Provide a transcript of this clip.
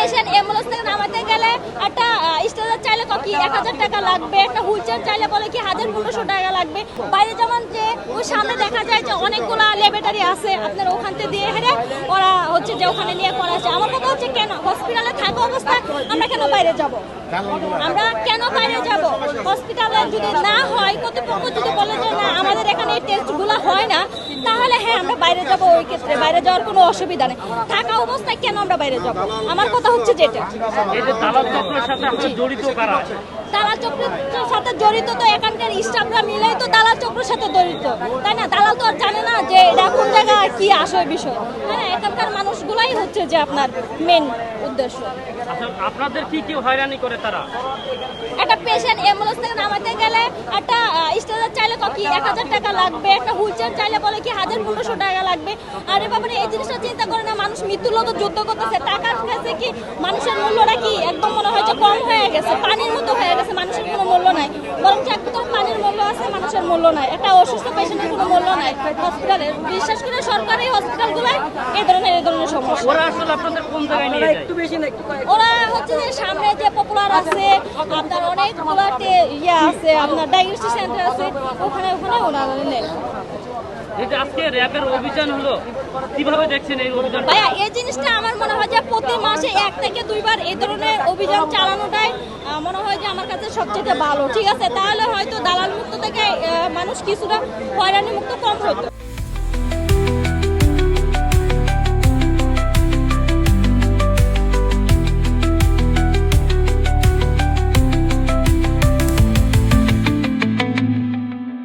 Patient ambulance থেকে নামাতে গেলে একটা স্ট্রেচার চাইলে কি 1000 টাকা লাগবে, একটা হুইলচেয়ার চাইলে বলে কি 1500 টাকা লাগবে। বাইরে যেমন যে ওই সামনে দেখা যায় যে অনেকগুলা ল্যাবরেটরি আছে, আপনার ওখান থেকে দিয়ে হেরে ওরা হচ্ছে যে ওখানে নিয়ে করা আছে। আমার কথা হচ্ছে কেন হসপিটালে থাকা অবস্থায় আমরা কেন বাইরে যাব? আমরা কেন বাইরে যাব? হসপিটালে যদি না হয়, কর্তৃপক্ষ যদি বলে যে না আমাদের এখানে এই টেস্টগুলো হয় না, তাহলে হ্যাঁ আমরা বাইরে যাব। ওই ক্ষেত্রে বাইরে যাওয়ার কোনো অসুবিধা নেই। থাকা অবস্থায় কেন আমরা বাইরে যাব? আমার কথা হচ্ছে যেটা দালাল চক্রের সাথে আপনার জড়িত কারা? দালাল চক্রের সাথে জড়িত তো এখানকার স্টাফরা মিলেই তো দালাল চক্রের সাথে জড়িত, তাই না? দালাল তো আর জানে না যে এটা কোন জায়গায় কি আসল বিষয়, তাই না? এখানকার মানুষগুলাই হচ্ছে যে আপনার মেন উদ্দেশ্য। আপনাদের কি কি হয়রানি করে তারা? একটা পেশেন্ট অ্যাম্বুলেন্স থেকে নামাতে গেলে একটা স্ট্রেচার চাইলে কি 1000 টাকা লাগবে, একটা হুইলচেয়ার চাইলে বলে কি 1500 টাকা লাগবে। আর এ ব্যাপারে এই জিনিসটা চিন্তা করে না, মানুষ মৃত্যুর মতো যুদ্ধ করতেছে। টাকার কাছে কি মানুষের মূল্যটা কি একদম মনে হয় যে কম হয়ে গেছে, পানির মতো হয়ে গেছে। মানুষের কোনো মূল্য নাই, বরং একদম পানির মূল্য আছে, মানুষের মূল্য নাই। একটা অসুস্থ পেশেন্টের কোনো মূল্য নাই হসপিটালে। বিশেষ করে সরকারি হসপিটালগুলোয় এই ধরনের সমস্যা। ওরা আসলে আপনাদের কোন জায়গায় নিয়ে যায়? ওরা হচ্ছে যে সামনে যে পপুলার আছে, আপনার অনেকগুলো ইয়ে আছে, আপনার ডায়াগনস্টিক সেন্টার আছে, ওখানে ওনারা নেন। এই যে আজকে র্যাবের অভিযান হলো, কিভাবে দেখছেন এই অভিযান? ভাইয়া এই জিনিসটা আমার মনে হয় যে প্রতি মাসে 1 থেকে 2 বার এই ধরনের অভিযান চালানোটাই মনে হয় যে আমার কাছে সবচেয়ে ভালো। ঠিক আছে, তাহলে হয়তো দালাল মুক্ত থেকে মানুষ কিছুটা হয়রানি মুক্ত